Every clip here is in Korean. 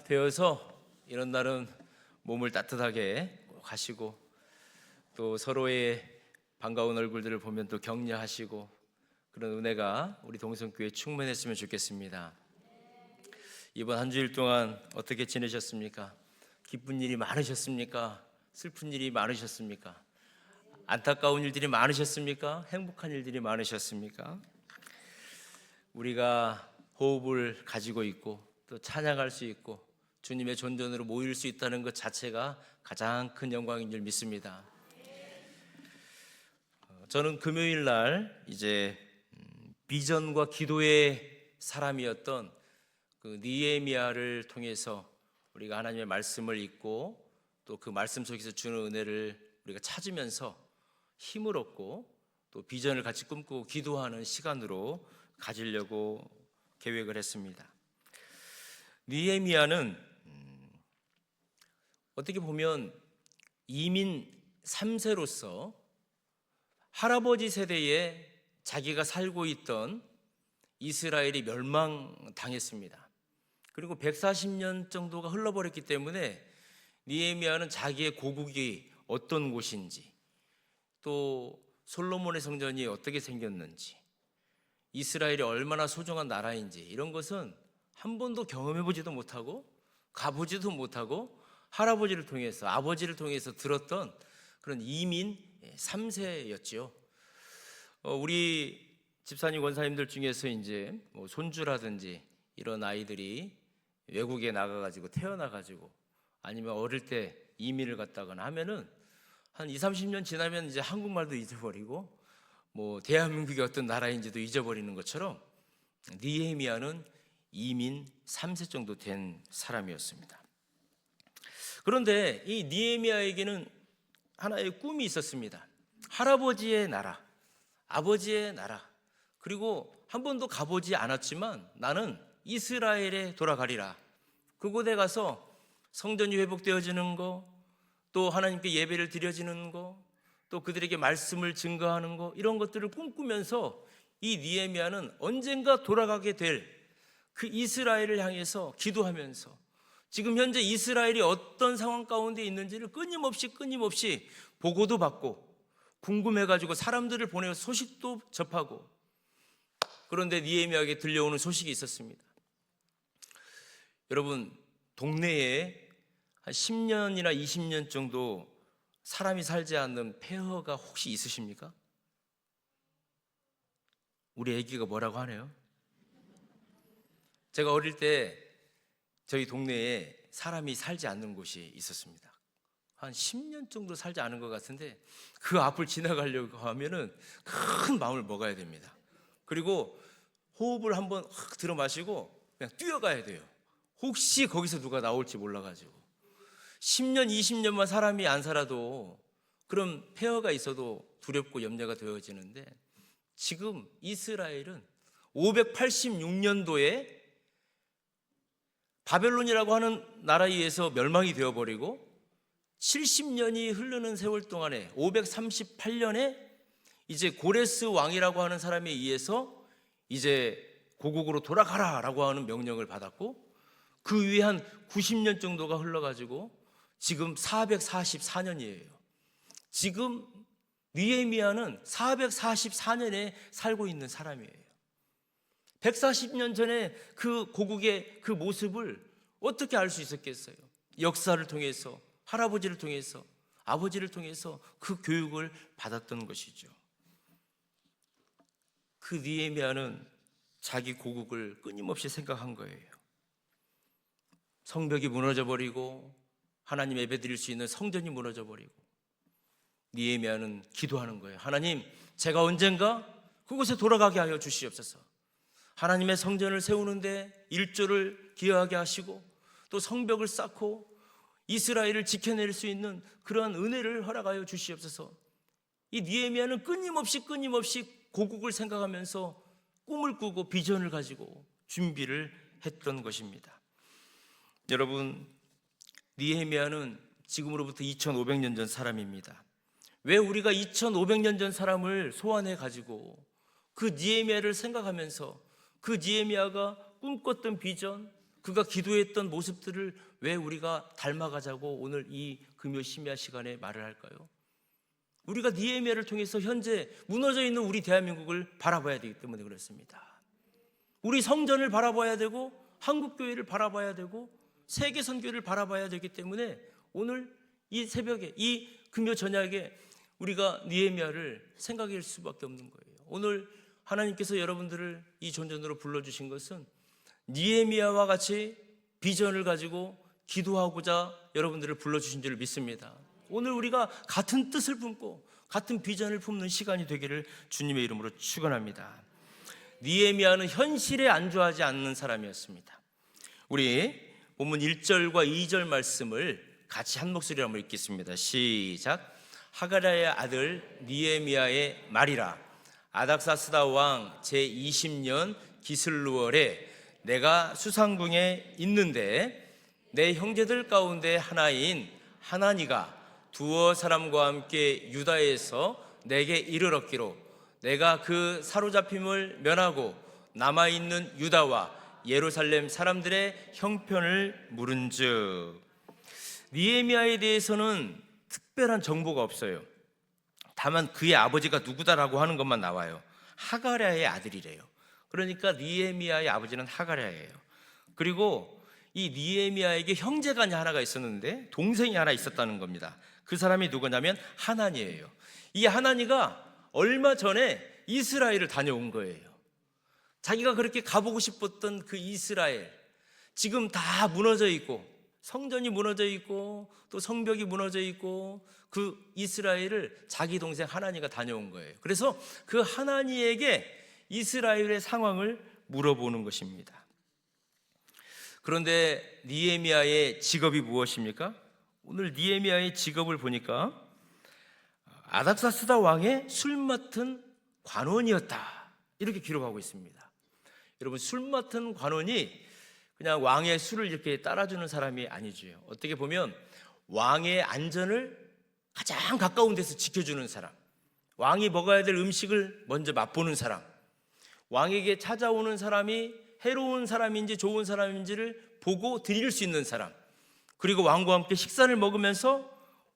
되어서 이런 날은 몸을 따뜻하게 꼭 하시고 또 서로의 반가운 얼굴들을 보면 또 격려하시고 그런 은혜가 우리 동성교회에 충만했으면 좋겠습니다. 이번 한 주일 동안 어떻게 지내셨습니까? 기쁜 일이 많으셨습니까? 슬픈 일이 많으셨습니까? 안타까운 일들이 많으셨습니까? 행복한 일들이 많으셨습니까? 우리가 호흡을 가지고 있고 또 찬양할 수 있고 주님의 존전으로 모일 수 있다는 것 자체가 가장 큰 영광인 줄 믿습니다. 저는 금요일 날 이제 비전과 기도의 사람이었던 그 느헤미야를 통해서 우리가 하나님의 말씀을 읽고 또 그 말씀 속에서 주는 은혜를 우리가 찾으면서 힘을 얻고 또 비전을 같이 꿈꾸고 기도하는 시간으로 가지려고 계획을 했습니다. 느헤미야는 어떻게 보면 이민 3세로서 할아버지 세대에 자기가 살고 있던 이스라엘이 멸망당했습니다. 그리고 140년 정도가 흘러버렸기 때문에 느헤미야는 자기의 고국이 어떤 곳인지 또 솔로몬의 성전이 어떻게 생겼는지 이스라엘이 얼마나 소중한 나라인지 이런 것은 한 번도 경험해보지도 못하고 가보지도 못하고 할아버지를 통해서 아버지를 통해서 들었던 그런 이민 3세였죠. 우리 집사님 권사님들 중에서 이제 뭐 손주라든지 이런 아이들이 외국에 나가가지고 태어나가지고 아니면 어릴 때 이민을 갔다거나 하면은 한 20, 30년 지나면 이제 한국말도 잊어버리고 뭐 대한민국이 어떤 나라인지도 잊어버리는 것처럼 느헤미야는 이민 3세 정도 된 사람이었습니다. 그런데 이 느헤미야에게는 하나의 꿈이 있었습니다. 할아버지의 나라, 아버지의 나라, 그리고 한 번도 가보지 않았지만 나는 이스라엘에 돌아가리라. 그곳에 가서 성전이 회복되어지는 거, 또 하나님께 예배를 드려지는 거, 또 그들에게 말씀을 증거하는 거, 이런 것들을 꿈꾸면서 이 느헤미야는 언젠가 돌아가게 될 그 이스라엘을 향해서 기도하면서 지금 현재 이스라엘이 어떤 상황 가운데 있는지를 끊임없이 보고도 받고 궁금해가지고 사람들을 보내서 소식도 접하고, 그런데 느헤미야에게 들려오는 소식이 있었습니다. 여러분, 동네에 한 10년이나 20년 정도 사람이 살지 않는 폐허가 혹시 있으십니까? 우리 애기가 뭐라고 하네요. 제가 어릴 때 저희 동네에 사람이 살지 않는 곳이 있었습니다. 한 10년 정도 살지 않은 것 같은데 그 앞을 지나가려고 하면은 큰 마음을 먹어야 됩니다. 그리고 호흡을 한번 확 들어 마시고 그냥 뛰어가야 돼요. 혹시 거기서 누가 나올지 몰라가지고 10년, 20년만 사람이 안 살아도 그런 폐허가 있어도 두렵고 염려가 되어지는데 지금 이스라엘은 586년도에 바벨론이라고 하는 나라에 의해서 멸망이 되어버리고 70년이 흐르는 세월 동안에 538년에 이제 고레스 왕이라고 하는 사람에 의해서 이제 고국으로 돌아가라라고 하는 명령을 받았고 그 위에 한 90년 정도가 흘러가지고 지금 444년이에요. 지금 느헤미야는 444년에 살고 있는 사람이에요. 140년 전에 그 고국의 그 모습을 어떻게 알 수 있었겠어요? 역사를 통해서, 할아버지를 통해서, 아버지를 통해서 그 교육을 받았던 것이죠. 그 느헤미야는 자기 고국을 끊임없이 생각한 거예요. 성벽이 무너져버리고 하나님 예배 드릴 수 있는 성전이 무너져버리고 느헤미야는 기도하는 거예요. 하나님, 제가 언젠가 그곳에 돌아가게 하여 주시옵소서. 하나님의 성전을 세우는데 1조를 기여하게 하시고 또 성벽을 쌓고 이스라엘을 지켜낼 수 있는 그러한 은혜를 허락하여 주시옵소서. 이 느헤미야는 끊임없이 고국을 생각하면서 꿈을 꾸고 비전을 가지고 준비를 했던 것입니다. 여러분, 느헤미야는 지금으로부터 2500년 전 사람입니다. 왜 우리가 2500년 전 사람을 소환해 가지고 그 느헤미야를 생각하면서 그 느헤미야가 꿈꿨던 비전, 그가 기도했던 모습들을 왜 우리가 닮아가자고 오늘 이 금요 심야 시간에 말을 할까요? 우리가 느헤미야를 통해서 현재 무너져 있는 우리 대한민국을 바라봐야 되기 때문에 그렇습니다. 우리 성전을 바라봐야 되고 한국교회를 바라봐야 되고 세계 선교를 바라봐야 되기 때문에 오늘 이 새벽에 이 금요 저녁에 우리가 느헤미야를 생각할 수밖에 없는 거예요. 오늘 하나님께서 여러분들을 이 존전으로 불러주신 것은 느헤미야와 같이 비전을 가지고 기도하고자 여러분들을 불러주신 줄 믿습니다. 오늘 우리가 같은 뜻을 품고 같은 비전을 품는 시간이 되기를 주님의 이름으로 축원합니다. 느헤미야는 현실에 안주하지 않는 사람이었습니다. 우리 본문 1절과 2절 말씀을 같이 한 목소리로 한번 읽겠습니다. 시작. 하가랴의 아들 느헤미야의 말이라. 아닥사스다 왕 제20년 기슬루월에 내가 수상궁에 있는데 내 형제들 가운데 하나인 하나니가 두어 사람과 함께 유다에서 내게 이르렀기로 내가 그 사로잡힘을 면하고 남아있는 유다와 예루살렘 사람들의 형편을 물은즉. 느헤미야에 대해서는 특별한 정보가 없어요. 다만 그의 아버지가 누구다라고 하는 것만 나와요. 하가랴의 아들이래요. 그러니까 느헤미야의 아버지는 하가랴예요. 그리고 이 느헤미야에게 형제가 하나가 있었는데 동생이 하나 있었다는 겁니다. 그 사람이 누구냐면 하나니예요. 이 하나니가 얼마 전에 이스라엘을 다녀온 거예요. 자기가 그렇게 가보고 싶었던 그 이스라엘, 지금 다 무너져 있고 성전이 무너져 있고 또 성벽이 무너져 있고 그 이스라엘을 자기 동생 하나니가 다녀온 거예요. 그래서 그 하나니에게 이스라엘의 상황을 물어보는 것입니다. 그런데 느헤미야의 직업이 무엇입니까? 오늘 느헤미야의 직업을 보니까 아닥사스다 왕의 술 맡은 관원이었다, 이렇게 기록하고 있습니다. 여러분, 술 맡은 관원이 그냥 왕의 술을 이렇게 따라주는 사람이 아니죠. 어떻게 보면 왕의 안전을 가장 가까운 데서 지켜주는 사람, 왕이 먹어야 될 음식을 먼저 맛보는 사람, 왕에게 찾아오는 사람이 해로운 사람인지 좋은 사람인지를 보고 드릴 수 있는 사람, 그리고 왕과 함께 식사를 먹으면서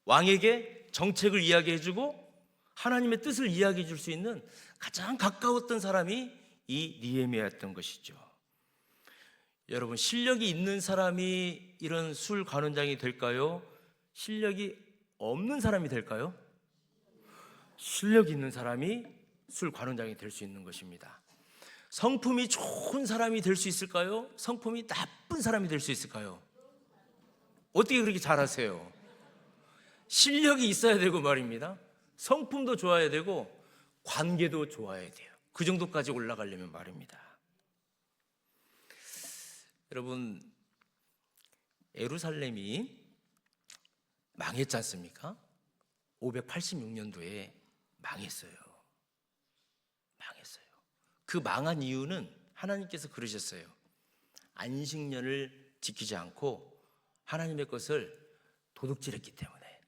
왕에게 정책을 이야기해주고 하나님의 뜻을 이야기해 줄 수 있는 가장 가까웠던 사람이 이 느헤미야였던 것이죠. 여러분, 실력이 있는 사람이 이런 술 관원장이 될까요? 실력이 없는 사람이 될까요? 실력이 있는 사람이 술 관원장이 될 수 있는 것입니다. 성품이 좋은 사람이 될 수 있을까요? 성품이 나쁜 사람이 될 수 있을까요? 어떻게 그렇게 잘하세요? 실력이 있어야 되고 말입니다. 성품도 좋아야 되고 관계도 좋아야 돼요. 그 정도까지 올라가려면 말입니다. 여러분, 예루살렘이 망했지 않습니까? 586년도에 망했어요. 그 망한 이유는 하나님께서 그러셨어요. 안식년을 지키지 않고 하나님의 것을 도둑질했기 때문에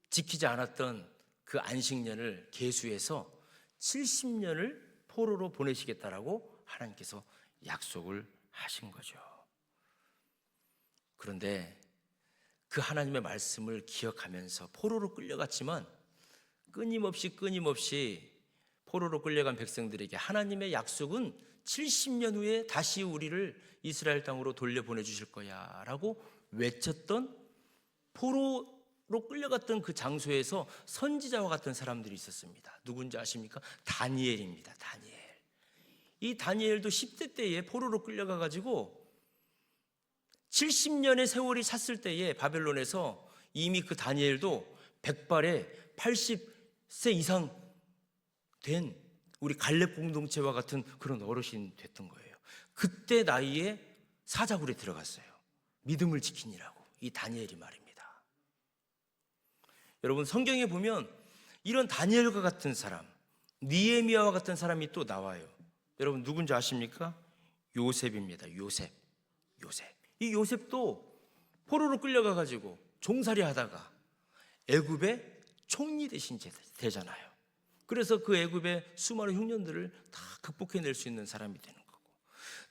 지키지 않았던 그 안식년을 계수해서 70년을 포로로 보내시겠다라고 하나님께서 약속을 하신 거죠. 그런데 그 하나님의 말씀을 기억하면서 포로로 끌려갔지만 끊임없이 포로로 끌려간 백성들에게 하나님의 약속은 70년 후에 다시 우리를 이스라엘 땅으로 돌려보내 주실 거야 라고 외쳤던, 포로로 끌려갔던 그 장소에서 선지자와 같은 사람들이 있었습니다. 누군지 아십니까? 다니엘입니다. 다니엘. 이 다니엘도 10대 때에 포로로 끌려가가지고 70년의 세월이 찼을 때에 바벨론에서 이미 그 다니엘도 백발에 80세 이상 된 우리 갈렙 공동체와 같은 그런 어르신 됐던 거예요. 그때 나이에 사자굴에 들어갔어요. 믿음을 지키니라고, 이 다니엘이 말입니다. 여러분, 성경에 보면 이런 다니엘과 같은 사람, 느헤미야와 같은 사람이 또 나와요. 여러분, 누군지 아십니까? 요셉입니다. 요셉. 이 요셉도 포로로 끌려가가지고 종살이 하다가 애굽의 총리 대신 되잖아요. 그래서 그 애굽의 수많은 흉년들을 다 극복해낼 수 있는 사람이 되는 거고,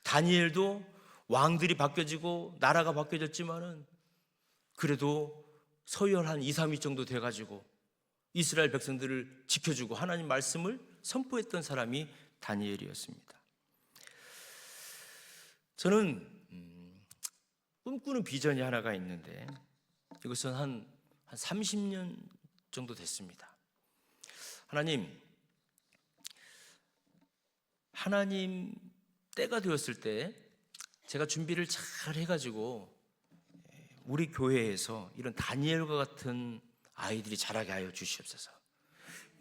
다니엘도 왕들이 바뀌어지고 나라가 바뀌어졌지만은 그래도 서열 한 2, 3위 정도 돼가지고 이스라엘 백성들을 지켜주고 하나님 말씀을 선포했던 사람이 다니엘이었습니다. 저는 꿈꾸는 비전이 하나가 있는데 이것은 한 30년 정도 됐습니다. 하나님 때가 되었을 때 제가 준비를 잘 해가지고 우리 교회에서 이런 다니엘과 같은 아이들이 자라게 하여 주시옵소서.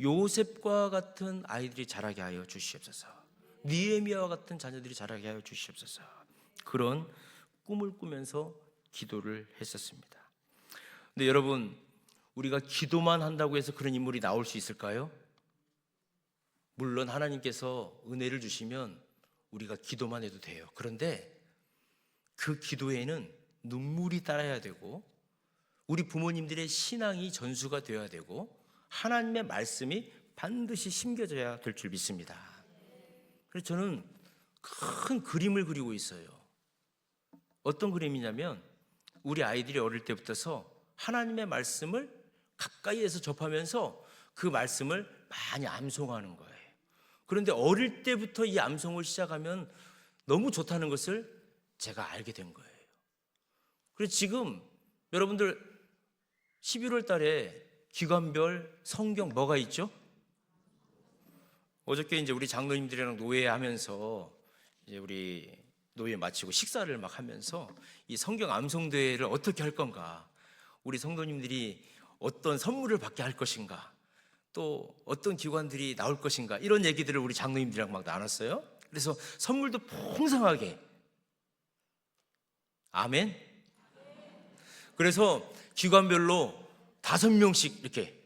요셉과 같은 아이들이 자라게 하여 주시옵소서. 느헤미야와 같은 자녀들이 자라게 하여 주시옵소서. 그런 꿈을 꾸면서 기도를 했었습니다. 근데 여러분, 우리가 기도만 한다고 해서 그런 인물이 나올 수 있을까요? 물론 하나님께서 은혜를 주시면 우리가 기도만 해도 돼요. 그런데 그 기도에는 눈물이 따라야 되고 우리 부모님들의 신앙이 전수가 되어야 되고 하나님의 말씀이 반드시 심겨져야 될 줄 믿습니다. 그래서 저는 큰 그림을 그리고 있어요. 어떤 그림이냐면 우리 아이들이 어릴 때부터서 하나님의 말씀을 가까이에서 접하면서 그 말씀을 많이 암송하는 거예요. 그런데 어릴 때부터 이 암송을 시작하면 너무 좋다는 것을 제가 알게 된 거예요. 그래서 지금 여러분들 11월 달에 기관별 성경 뭐가 있죠? 어저께 이제 우리 장로님들이랑 노예하면서 이제 우리 노예 마치고 식사를 막 하면서 이 성경 암송 대회를 어떻게 할 건가, 우리 성도님들이 어떤 선물을 받게 할 것인가, 또 어떤 기관들이 나올 것인가, 이런 얘기들을 우리 장로님들이랑 막 나눴어요. 그래서 선물도 풍성하게. 아멘. 그래서 기관별로 5명씩 이렇게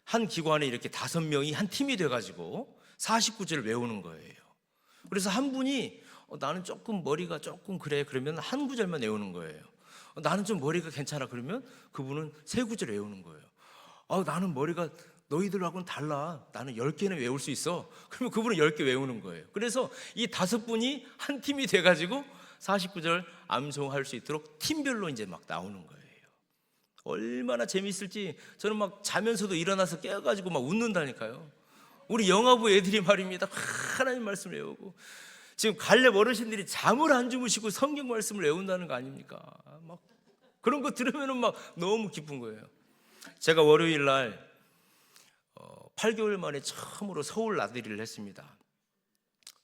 한 기관에 이렇게 5명이 한 팀이 돼가지고 49절을 외우는 거예요. 그래서 한 분이 나는 조금 머리가 조금 그래 그러면 한 구절만 외우는 거예요. 나는 좀 머리가 괜찮아 그러면 그분은 3구절 외우는 거예요. 나는 머리가 너희들하고는 달라, 나는 10개는 외울 수 있어, 그러면 그분은 10개 외우는 거예요. 그래서 이 5분이 한 팀이 돼가지고 49절 암송할 수 있도록 팀별로 이제 막 나오는 거예요. 얼마나 재밌을지 저는 막 자면서도 일어나서 깨어가지고 막 웃는다니까요. 우리 영화부 애들이 말입니다. 하나님 말씀을 외우고 지금 갈렙 어르신들이 잠을 안 주무시고 성경 말씀을 외운다는 거 아닙니까? 막 그런 거 들으면 막 너무 기쁜 거예요. 제가 월요일 날 8개월 만에 처음으로 서울 나들이를 했습니다.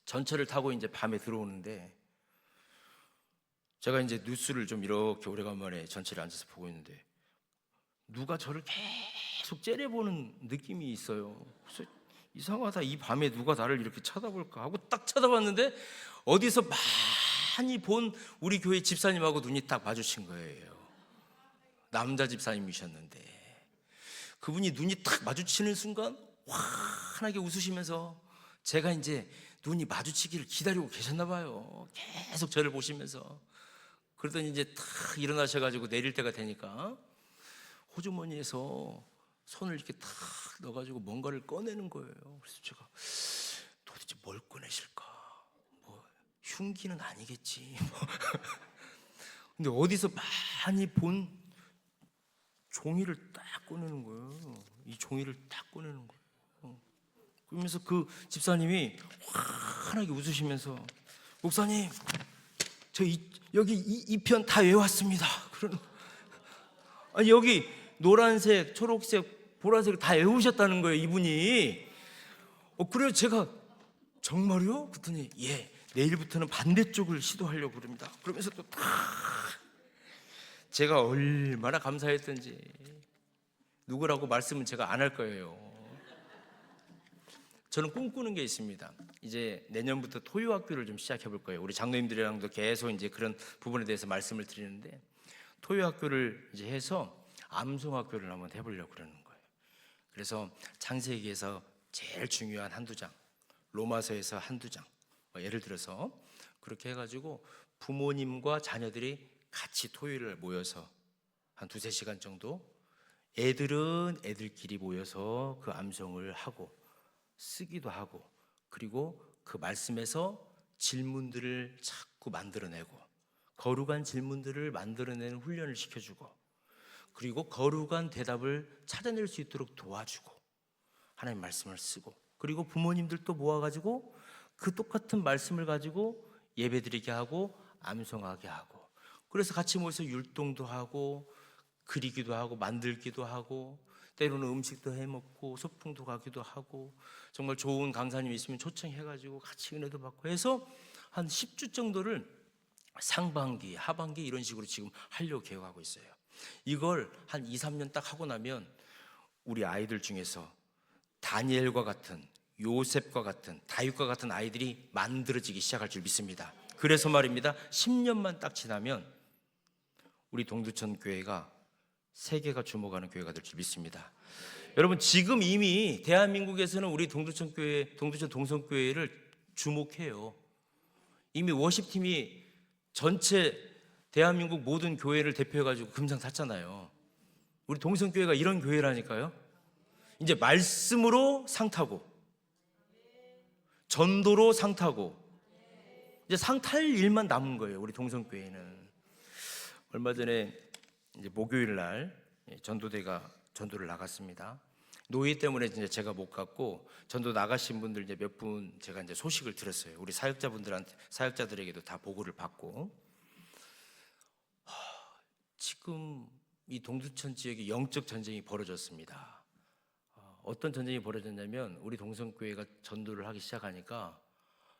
전철을 타고 이제 밤에 들어오는데 제가 이제 뉴스를 좀 이렇게 오래간만에 전철에 앉아서 보고 있는데 누가 저를 계속 째려보는 느낌이 있어요. 그래서 이상하다, 이 밤에 누가 나를 이렇게 쳐다볼까 하고 딱 쳐다봤는데 어디서 많이 본 우리 교회 집사님하고 눈이 딱 마주친 거예요. 남자 집사님이셨는데 그분이 눈이 딱 마주치는 순간 환하게 웃으시면서 제가 이제 눈이 마주치기를 기다리고 계셨나 봐요. 계속 저를 보시면서. 그러더니 이제 탁 일어나셔가지고 내릴 때가 되니까 호주머니에서 손을 이렇게 탁 넣어가지고 뭔가를 꺼내는 거예요. 그래서 제가 도대체 뭘 꺼내실까? 뭐 흉기는 아니겠지. 근데 어디서 많이 본 종이를 딱 꺼내는 거예요. 이 종이를 딱 꺼내는 거예요. 그러면서 그 집사님이 환하게 웃으시면서 목사님, 저 여기 이 편 다 외웠습니다. 그러는 아니 여기 노란색, 초록색, 보라색 다 외우셨다는 거예요, 이분이. 그래서 제가 정말요? 그랬더니 예, 내일부터는 반대쪽을 시도하려고 그럽니다. 그러면서 또 탁 제가 얼마나 감사했던지. 누구라고 말씀은 제가 안 할 거예요. 저는 꿈꾸는 게 있습니다. 이제 내년부터 토요학교를 좀 시작해 볼 거예요. 우리 장로님들이랑도 계속 이제 그런 부분에 대해서 말씀을 드리는데 토요학교를 이제 해서 암송학교를 한번 해보려고 그러는 거예요. 그래서 창세기에서 제일 중요한 한두 장, 로마서에서 한두 장, 예를 들어서 그렇게 해가지고 부모님과 자녀들이 같이 토요일을 모여서 한 2-3시간 정도 애들은 애들끼리 모여서 그 암송을 하고 쓰기도 하고 그리고 그 말씀에서 질문들을 자꾸 만들어내고 거룩한 질문들을 만들어내는 훈련을 시켜주고, 그리고 거룩한 대답을 찾아낼 수 있도록 도와주고, 하나님 말씀을 쓰고, 그리고 부모님들도 모아가지고 그 똑같은 말씀을 가지고 예배드리게 하고 암송하게 하고, 그래서 같이 모여서 율동도 하고 그리기도 하고 만들기도 하고, 때로는 음식도 해먹고 소풍도 가기도 하고, 정말 좋은 강사님 있으면 초청해가지고 같이 은혜도 받고 해서 한 10주 정도를 상반기, 하반기 이런 식으로 지금 하려고 계획하고 있어요. 이걸 한 2, 3년 딱 하고 나면 우리 아이들 중에서 다니엘과 같은, 요셉과 같은, 다윗과 같은 아이들이 만들어지기 시작할 줄 믿습니다. 그래서 말입니다, 10년만 딱 지나면 우리 동두천 교회가 세계가 주목하는 교회가 될 줄 믿습니다. 여러분, 지금 이미 대한민국에서는 우리 동두천 교회, 동두천 동성교회를 주목해요. 이미 워십팀이 전체 대한민국 모든 교회를 대표해가지고 금상 탔잖아요. 우리 동성교회가 이런 교회라니까요. 이제 말씀으로 상 타고, 전도로 상 타고, 이제 상 탈 일만 남은 거예요. 우리 동성교회는. 얼마 전에 이제 목요일 날 전도대가 전도를 나갔습니다. 노예 때문에 이제 제가 못 갔고, 전도 나가신 분들 이제 몇 분 제가 이제 소식을 들었어요. 우리 사역자들에게도 다 보고를 받고, 지금 이 동두천 지역에 영적 전쟁이 벌어졌습니다. 어떤 전쟁이 벌어졌냐면, 우리 동성교회가 전도를 하기 시작하니까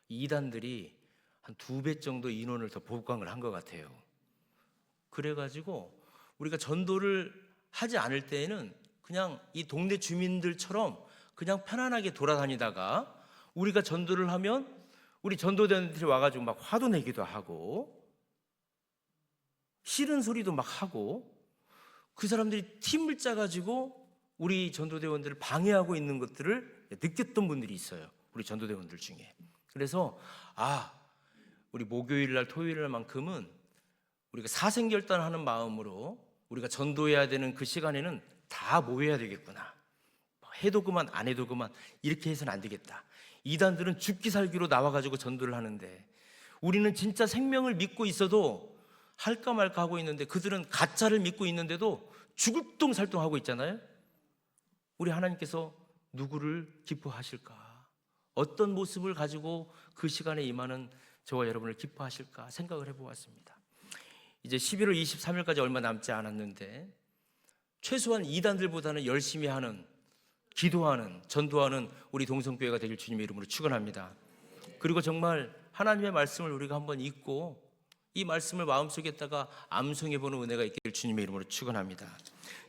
이단들이 한 2배 정도 인원을 더 보강을 한 것 같아요. 그래가지고 우리가 전도를 하지 않을 때에는 그냥 이 동네 주민들처럼 그냥 편안하게 돌아다니다가, 우리가 전도를 하면 우리 전도대원들이 와가지고 막 화도 내기도 하고 싫은 소리도 막 하고, 그 사람들이 팀을 짜가지고 우리 전도대원들을 방해하고 있는 것들을 느꼈던 분들이 있어요. 우리 전도대원들 중에. 그래서 우리 목요일 날 토요일 날만큼은 우리가 사생결단하는 마음으로 우리가 전도해야 되는 그 시간에는 다 모여야 되겠구나. 해도 그만 안 해도 그만, 이렇게 해서는 안 되겠다. 이단들은 죽기 살기로 나와가지고 전도를 하는데, 우리는 진짜 생명을 믿고 있어도 할까 말까 하고 있는데, 그들은 가짜를 믿고 있는데도 죽을똥살똥하고 있잖아요. 우리 하나님께서 누구를 기뻐하실까? 어떤 모습을 가지고 그 시간에 임하는 저와 여러분을 기뻐하실까 생각을 해보았습니다. 이제 11월 23일까지 얼마 남지 않았는데, 최소한 이단들보다는 열심히 하는, 기도하는, 전도하는 우리 동성교회가 되길 주님의 이름으로 축원합니다. 그리고 정말 하나님의 말씀을 우리가 한번 읽고 이 말씀을 마음속에다가 암송해보는 은혜가 있기를 주님의 이름으로 축원합니다.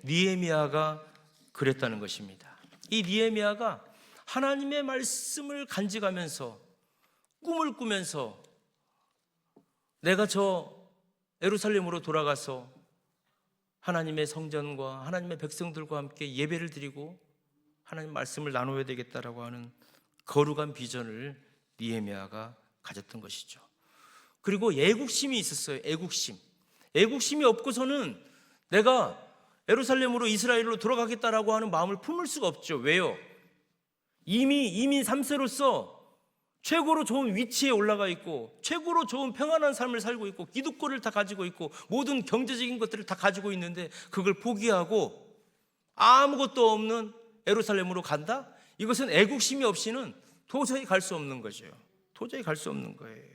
느헤미야가 그랬다는 것입니다. 이 느헤미야가 하나님의 말씀을 간직하면서, 꿈을 꾸면서, 내가 저 예루살렘으로 돌아가서 하나님의 성전과 하나님의 백성들과 함께 예배를 드리고 하나님 말씀을 나눠야 되겠다라고 하는 거룩한 비전을 느헤미야가 가졌던 것이죠. 그리고 애국심이 있었어요. 애국심이 없고서는 내가 예루살렘으로, 이스라엘로 돌아가겠다라고 하는 마음을 품을 수가 없죠. 왜요? 이미 이민 3세로서 최고로 좋은 위치에 올라가 있고, 최고로 좋은 평안한 삶을 살고 있고, 기득권을 다 가지고 있고, 모든 경제적인 것들을 다 가지고 있는데, 그걸 포기하고 아무것도 없는 예루살렘으로 간다? 이것은 애국심이 없이는 도저히 갈 수 없는 거죠. 도저히 갈 수 없는 거예요.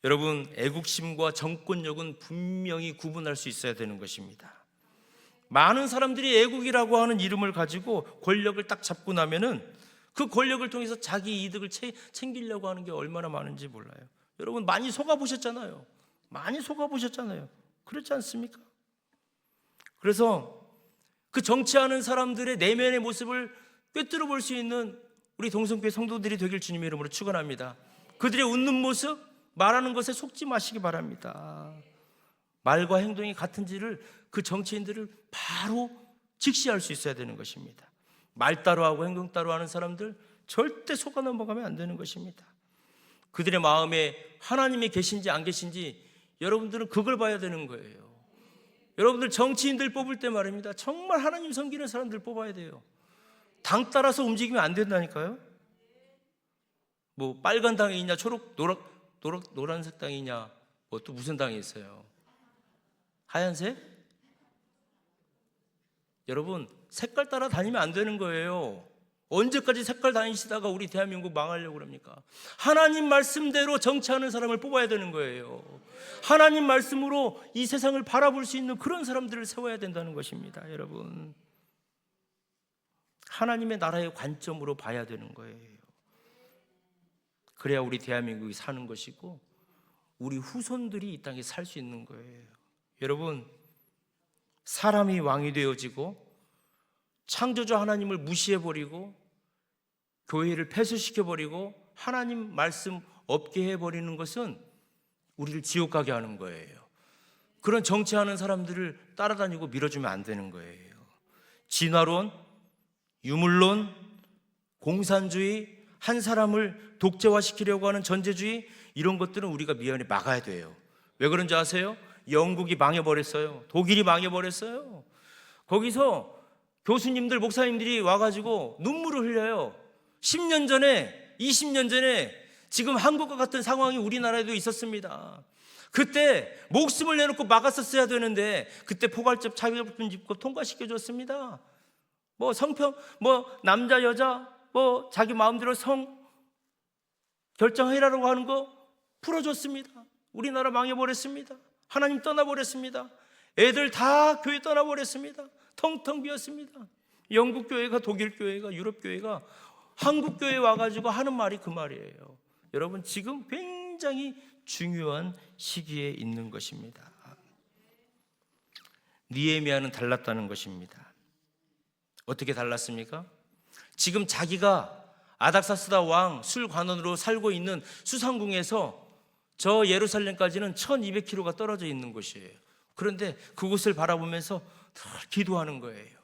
여러분, 애국심과 정권력은 분명히 구분할 수 있어야 되는 것입니다. 많은 사람들이 애국이라고 하는 이름을 가지고 권력을 딱 잡고 나면은 그 권력을 통해서 자기 이득을 챙기려고 하는 게 얼마나 많은지 몰라요. 여러분, 많이 속아보셨잖아요. 그렇지 않습니까? 그래서 그 정치하는 사람들의 내면의 모습을 꿰뚫어 볼 수 있는 우리 동성교회 성도들이 되길 주님의 이름으로 축원합니다. 그들의 웃는 모습, 말하는 것에 속지 마시기 바랍니다. 말과 행동이 같은지를 그 정치인들을 바로 직시할 수 있어야 되는 것입니다. 말 따로하고 행동 따로하는 사람들 절대 속아 넘어가면 안 되는 것입니다. 그들의 마음에 하나님이 계신지 안 계신지 여러분들은 그걸 봐야 되는 거예요. 여러분들 정치인들 뽑을 때 말입니다, 정말 하나님 섬기는 사람들 뽑아야 돼요. 당 따라서 움직이면 안 된다니까요. 뭐 빨간 당이 있냐, 노란색 당이냐, 뭐 또 무슨 당이 있어요? 하얀색? 여러분, 색깔 따라 다니면 안 되는 거예요. 언제까지 색깔 다니시다가 우리 대한민국 망하려고 그럽니까? 하나님 말씀대로 정치하는 사람을 뽑아야 되는 거예요. 하나님 말씀으로 이 세상을 바라볼 수 있는 그런 사람들을 세워야 된다는 것입니다. 여러분, 하나님의 나라의 관점으로 봐야 되는 거예요. 그래야 우리 대한민국이 사는 것이고 우리 후손들이 이 땅에 살 수 있는 거예요. 여러분, 사람이 왕이 되어지고 창조주 하나님을 무시해버리고 교회를 폐쇄시켜버리고 하나님 말씀 없게 해버리는 것은 우리를 지옥 가게 하는 거예요. 그런 정치하는 사람들을 따라다니고 밀어주면 안 되는 거예요. 진화론, 유물론, 공산주의, 한 사람을 독재화시키려고 하는 전제주의, 이런 것들은 우리가 미연에 막아야 돼요. 왜 그런지 아세요? 영국이 망해버렸어요. 독일이 망해버렸어요. 거기서 교수님들, 목사님들이 와가지고 눈물을 흘려요. 10년 전에, 20년 전에 지금 한국과 같은 상황이 우리나라에도 있었습니다. 그때 목숨을 내놓고 막았었어야 되는데 그때 포괄적 자격증 통과시켜줬습니다. 뭐 성평, 뭐 남자 여자 뭐 자기 마음대로 성 결정해라라고 하는 거 풀어줬습니다. 우리나라 망해버렸습니다. 하나님 떠나버렸습니다. 애들 다 교회 떠나버렸습니다. 텅텅 비었습니다. 영국 교회가, 독일 교회가, 유럽 교회가 한국 교회에 와가지고 하는 말이 그 말이에요. 여러분, 지금 굉장히 중요한 시기에 있는 것입니다. 느헤미야는 달랐다는 것입니다. 어떻게 달랐습니까? 지금 자기가 아닥사스다 왕 술관원으로 살고 있는 수상궁에서 저 예루살렘까지는 1200km가 떨어져 있는 곳이에요. 그런데 그곳을 바라보면서 늘 기도하는 거예요.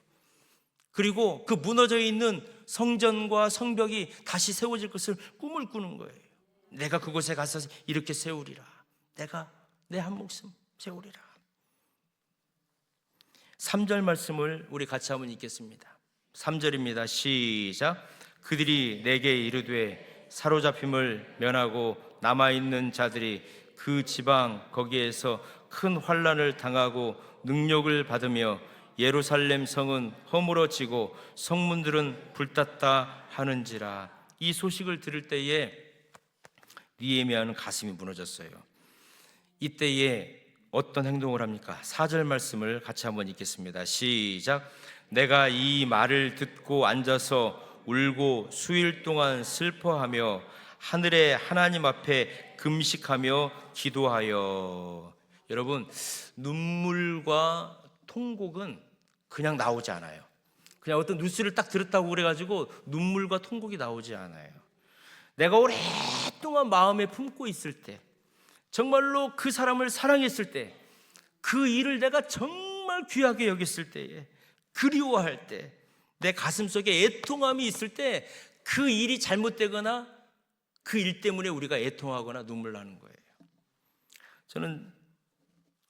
그리고 그 무너져 있는 성전과 성벽이 다시 세워질 것을 꿈을 꾸는 거예요. 내가 그곳에 가서 이렇게 세우리라. 내가 내 한 목숨 세우리라. 3절 말씀을 우리 같이 한번 읽겠습니다. 3절입니다. 시작. 그들이 내게 이르되 사로잡힘을 면하고 남아있는 자들이 그 지방 거기에서 큰 환난을 당하고 능력을 받으며 예루살렘 성은 허물어지고 성문들은 불탔다 하는지라. 이 소식을 들을 때에 느헤미야는 가슴이 무너졌어요. 이때에 어떤 행동을 합니까? 4절 말씀을 같이 한번 읽겠습니다. 시작. 내가 이 말을 듣고 앉아서 울고 수일 동안 슬퍼하며 하늘의 하나님 앞에 금식하며 기도하여. 여러분, 눈물과 통곡은 그냥 나오지 않아요. 그냥 어떤 뉴스를 딱 들었다고 그래가지고 눈물과 통곡이 나오지 않아요. 내가 오랫동안 마음에 품고 있을 때, 정말로 그 사람을 사랑했을 때, 그 일을 내가 정말 귀하게 여겼을 때에, 그리워할 때, 내 가슴속에 애통함이 있을 때, 그 일이 잘못되거나 그 일 때문에 우리가 애통하거나 눈물 나는 거예요. 저는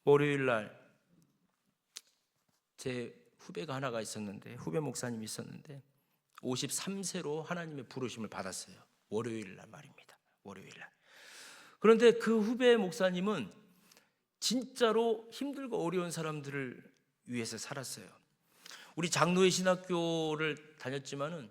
월요일 날 제 후배가 하나가 있었는데, 후배 목사님이 있었는데 53세로 하나님의 부르심을 받았어요. 월요일 날 말입니다. 월요일 날. 그런데 그 후배 목사님은 진짜로 힘들고 어려운 사람들을 위해서 살았어요. 우리 장로의 신학교를 다녔지만은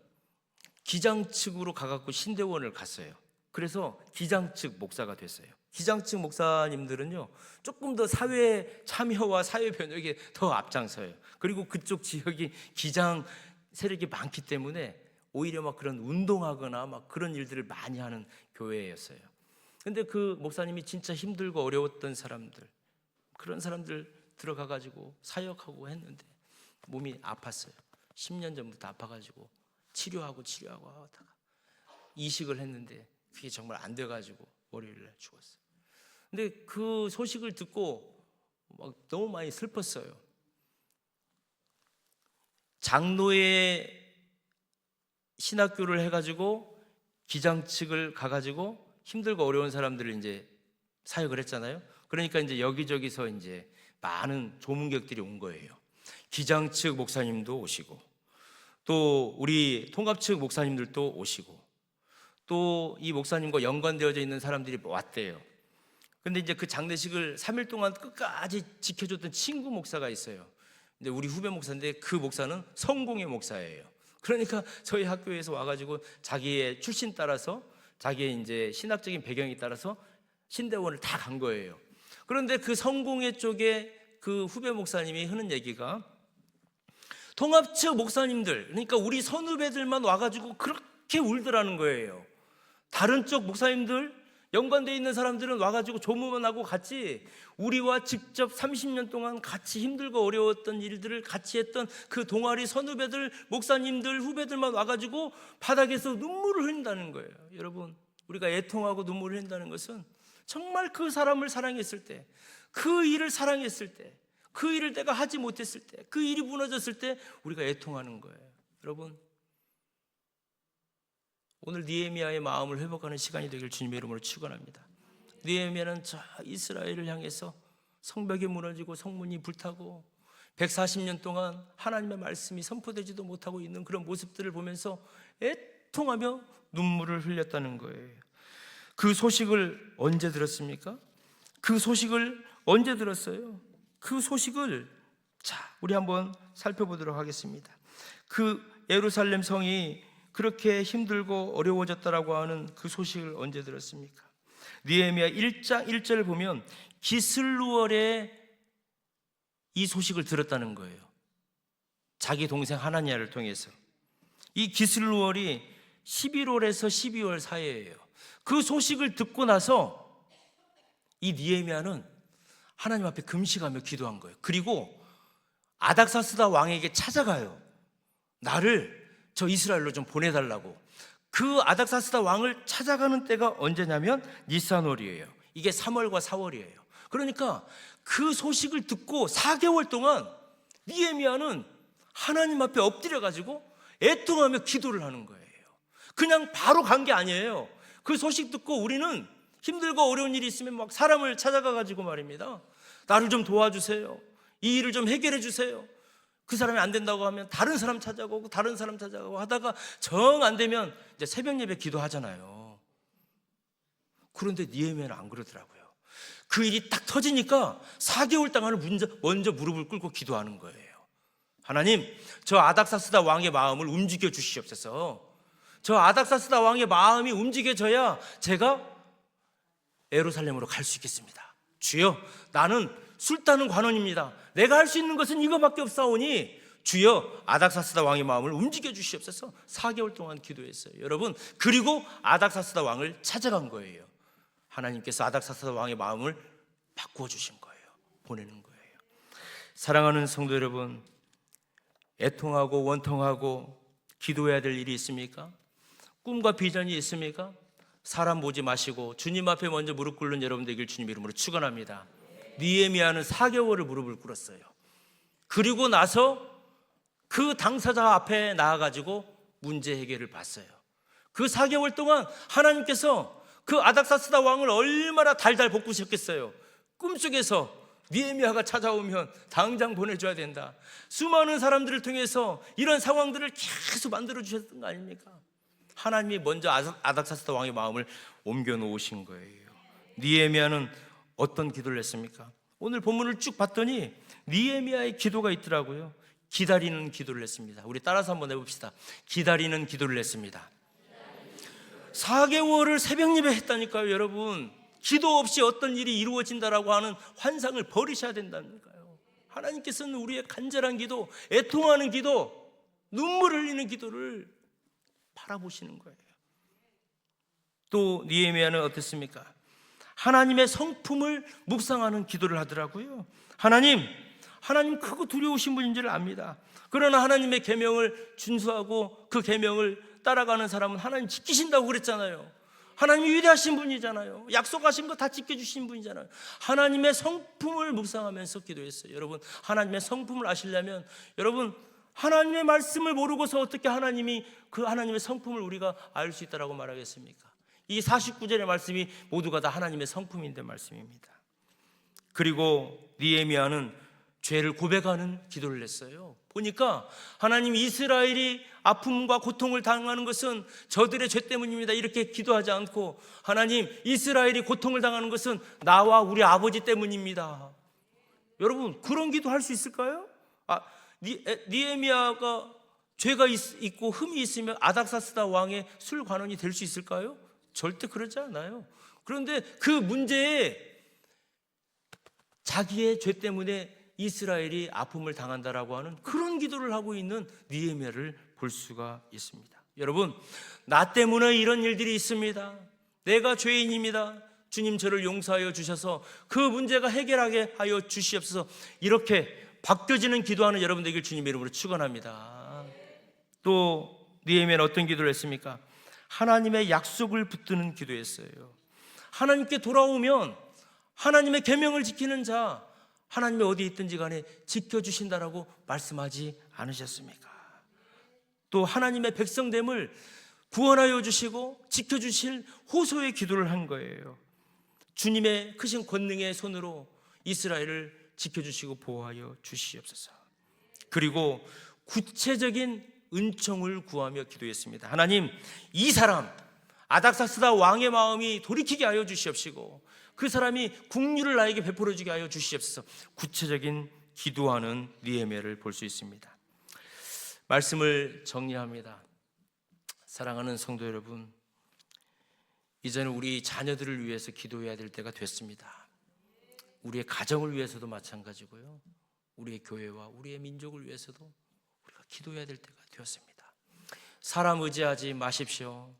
기장 측으로 가갖고 신대원을 갔어요. 그래서 기장 측 목사가 됐어요. 기장 측 목사님들은요, 조금 더 사회 참여와 사회 변혁에 더 앞장서요. 그리고 그쪽 지역이 기장 세력이 많기 때문에 오히려 막 그런 운동하거나 막 그런 일들을 많이 하는 교회였어요. 근데 그 목사님이 진짜 힘들고 어려웠던 사람들, 그런 사람들 들어가가지고 사역하고 했는데 몸이 아팠어요. 10년 전부터 아파가지고 치료하고 하다가 이식을 했는데 그게 정말 안 돼가지고 월요일날 죽었어요. 근데 그 소식을 듣고 막 너무 많이 슬펐어요. 장로의 신학교를 해가지고 기장 측을 가가지고 힘들고 어려운 사람들을 이제 사역을 했잖아요. 그러니까 이제 여기저기서 이제 많은 조문객들이 온 거예요. 기장 측 목사님도 오시고, 또 우리 통합 측 목사님들도 오시고, 또 이 목사님과 연관되어져 있는 사람들이 왔대요. 근데 이제 그 장례식을 3일 동안 끝까지 지켜줬던 친구 목사가 있어요. 근데 우리 후배 목사인데 그 목사는 성공의 목사예요. 그러니까 저희 학교에서 와가지고 자기의 출신 따라서 자기의 이제 신학적인 배경에 따라서 신대원을 다 간 거예요. 그런데 그 성공회 쪽에 그 후배 목사님이 하는 얘기가 통합 측 목사님들, 그러니까 우리 선후배들만 와가지고 그렇게 울더라는 거예요. 다른 쪽 목사님들, 연관되어 있는 사람들은 와가지고 조문만 하고 같이 우리와 직접 30년 동안 같이 힘들고 어려웠던 일들을 같이 했던 그 동아리 선후배들, 목사님들, 후배들만 와가지고 바닥에서 눈물을 흘린다는 거예요. 여러분, 우리가 애통하고 눈물을 흘린다는 것은 정말 그 사람을 사랑했을 때, 그 일을 사랑했을 때, 그 일을 내가 하지 못했을 때, 그 일이 무너졌을 때 우리가 애통하는 거예요. 여러분, 오늘 느헤미야의 마음을 회복하는 시간이 되길 주님의 이름으로 축원합니다. 느헤미야는 저 이스라엘을 향해서 성벽이 무너지고 성문이 불타고 140년 동안 하나님의 말씀이 선포되지도 못하고 있는 그런 모습들을 보면서 애통하며 눈물을 흘렸다는 거예요. 그 소식을 언제 들었습니까? 그 소식을 언제 들었어요? 그 소식을 우리 한번 살펴보도록 하겠습니다. 그 예루살렘 성이 그렇게 힘들고 어려워졌다라고 하는 그 소식을 언제 들었습니까? 느헤미야 1장 1절을 보면 기슬루월에 이 소식을 들었다는 거예요. 자기 동생 하나니야를 통해서. 이 기슬루월이 11월에서 12월 사이예요. 그 소식을 듣고 나서 이 느헤미야는 하나님 앞에 금식하며 기도한 거예요. 그리고 아닥사스다 왕에게 찾아가요. 나를 저 이스라엘로 좀 보내달라고. 그 아닥사스다 왕을 찾아가는 때가 언제냐면 니산월이에요. 이게 3월과 4월이에요. 그러니까 그 소식을 듣고 4개월 동안 느헤미야는 하나님 앞에 엎드려 가지고 애통하며 기도를 하는 거예요. 그냥 바로 간 게 아니에요. 그 소식 듣고 우리는 힘들고 어려운 일이 있으면 막 사람을 찾아가 가지고 말입니다. 나를 좀 도와주세요. 이 일을 좀 해결해 주세요. 그 사람이 안 된다고 하면 다른 사람 찾아가고 다른 사람 찾아가고 하다가 정 안 되면 이제 새벽 예배 기도하잖아요. 그런데 느헤미야는 안 그러더라고요. 그 일이 딱 터지니까 4개월 동안을 먼저 무릎을 꿇고 기도하는 거예요. 하나님, 저 아닥사스다 왕의 마음을 움직여 주시옵소서. 저 아닥사스다 왕의 마음이 움직여져야 제가 예루살렘으로 갈 수 있겠습니다. 주여, 나는 술따는 관원입니다. 내가 할 수 있는 것은 이거밖에 없사오니 주여 아닥사스다 왕의 마음을 움직여 주시옵소서. 4개월 동안 기도했어요. 여러분, 그리고 아닥사스다 왕을 찾아간 거예요. 하나님께서 아닥사스다 왕의 마음을 바꾸어 주신 거예요. 보내는 거예요. 사랑하는 성도 여러분, 애통하고 원통하고 기도해야 될 일이 있습니까? 꿈과 비전이 있습니까? 사람 보지 마시고 주님 앞에 먼저 무릎 꿇는 여러분 되길 주님 이름으로 축원합니다. 느헤미야는 4개월을 무릎을 꿇었어요. 그리고 나서 그 당사자 앞에 나아가지고 문제 해결을 봤어요. 그 4개월 동안 하나님께서 그 아닥사스다 왕을 얼마나 달달 볶으셨겠어요. 꿈속에서 느헤미야가 찾아오면 당장 보내줘야 된다. 수많은 사람들을 통해서 이런 상황들을 계속 만들어 주셨던 거 아닙니까? 하나님이 먼저 아닥사스다 왕의 마음을 옮겨 놓으신 거예요. 느헤미야는 어떤 기도를 했습니까? 오늘 본문을 쭉 봤더니 느헤미야의 기도가 있더라고요. 기다리는 기도를 했습니다. 우리 따라서 한번 해봅시다. 기다리는 기도를 했습니다. 4개월을 새벽 예배 했다니까요. 여러분, 기도 없이 어떤 일이 이루어진다라고 하는 환상을 버리셔야 된다니까요. 하나님께서는 우리의 간절한 기도, 애통하는 기도, 눈물 흘리는 기도를 바라보시는 거예요. 또 느헤미야는 어땠습니까? 하나님의 성품을 묵상하는 기도를 하더라고요. 하나님 크고 두려우신 분인 줄 압니다. 그러나 하나님의 계명을 준수하고 그 계명을 따라가는 사람은 하나님 지키신다고 그랬잖아요. 하나님이 위대하신 분이잖아요. 약속하신 거 다 지켜주신 분이잖아요. 하나님의 성품을 묵상하면서 기도했어요. 여러분, 하나님의 성품을 아시려면 여러분, 하나님의 말씀을 모르고서 어떻게 하나님이 그 하나님의 성품을 우리가 알 수 있다라고 말하겠습니까? 이 49절의 말씀이 모두가 다 하나님의 성품인데 말씀입니다. 그리고 느헤미야는 죄를 고백하는 기도를 했어요. 보니까 하나님, 이스라엘이 아픔과 고통을 당하는 것은 저들의 죄 때문입니다, 이렇게 기도하지 않고, 하나님, 이스라엘이 고통을 당하는 것은 나와 우리 아버지 때문입니다. 여러분, 그런 기도 할 수 있을까요? 느헤미야가 죄가 있고 흠이 있으면 아닥사스다 왕의 술 관원이 될 수 있을까요? 절대 그러지 않아요. 그런데 그 문제에 자기의 죄 때문에 이스라엘이 아픔을 당한다라고 하는 그런 기도를 하고 있는 느헤미야를 볼 수가 있습니다. 여러분, 나 때문에 이런 일들이 있습니다. 내가 죄인입니다. 주님, 저를 용서하여 주셔서 그 문제가 해결하게 하여 주시옵소서. 이렇게 바뀌어지는 기도하는 여러분 되길 주님의 이름으로 축원합니다. 또 느헤미야는 어떤 기도를 했습니까? 하나님의 약속을 붙드는 기도했어요. 하나님께 돌아오면 하나님의 계명을 지키는 자, 하나님이 어디에 있든지 간에 지켜주신다라고 말씀하지 않으셨습니까? 또 하나님의 백성됨을 구원하여 주시고 지켜주실 호소의 기도를 한 거예요. 주님의 크신 권능의 손으로 이스라엘을 지켜주시고 보호하여 주시옵소서. 그리고 구체적인 은총을 구하며 기도했습니다. 하나님, 이 사람 아닥사스다 왕의 마음이 돌이키게 하여 주시옵시고 그 사람이 국류를 나에게 베풀어 주게 하여 주시옵소서. 구체적인 기도하는 느헤미야를 볼 수 있습니다. 말씀을 정리합니다. 사랑하는 성도 여러분, 이제는 우리 자녀들을 위해서 기도해야 될 때가 됐습니다. 우리의 가정을 위해서도 마찬가지고요, 우리의 교회와 우리의 민족을 위해서도 우리가 기도해야 될 때가 되었습니다. 사람 의지하지 마십시오.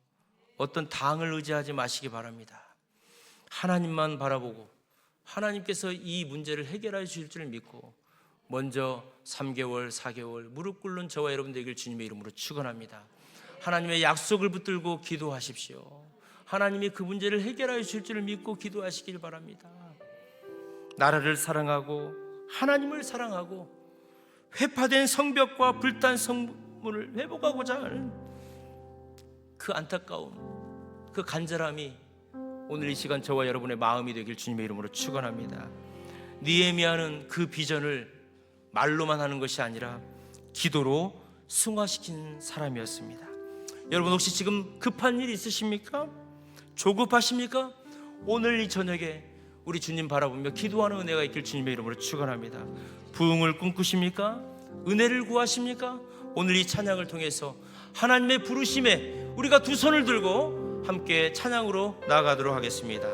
어떤 당을 의지하지 마시기 바랍니다. 하나님만 바라보고 하나님께서 이 문제를 해결해 주실 줄 믿고 먼저 3개월, 4개월 무릎 꿇는 저와 여러분 되길 주님의 이름으로 축원합니다. 하나님의 약속을 붙들고 기도하십시오. 하나님이 그 문제를 해결해 주실 줄 믿고 기도하시길 바랍니다. 나라를 사랑하고 하나님을 사랑하고 회파된 성벽과 불탄 성문을 회복하고자 하는 그 안타까움, 그 간절함이 오늘 이 시간 저와 여러분의 마음이 되길 주님의 이름으로 축원합니다. 느헤미야는 그 비전을 말로만 하는 것이 아니라 기도로 승화시킨 사람이었습니다. 여러분, 혹시 지금 급한 일 있으십니까? 조급하십니까? 오늘 이 저녁에 우리 주님 바라보며 기도하는 은혜가 있길 주님의 이름으로 축원합니다. 부흥을 꿈꾸십니까? 은혜를 구하십니까? 오늘 이 찬양을 통해서 하나님의 부르심에 우리가 두 손을 들고 함께 찬양으로 나아가도록 하겠습니다.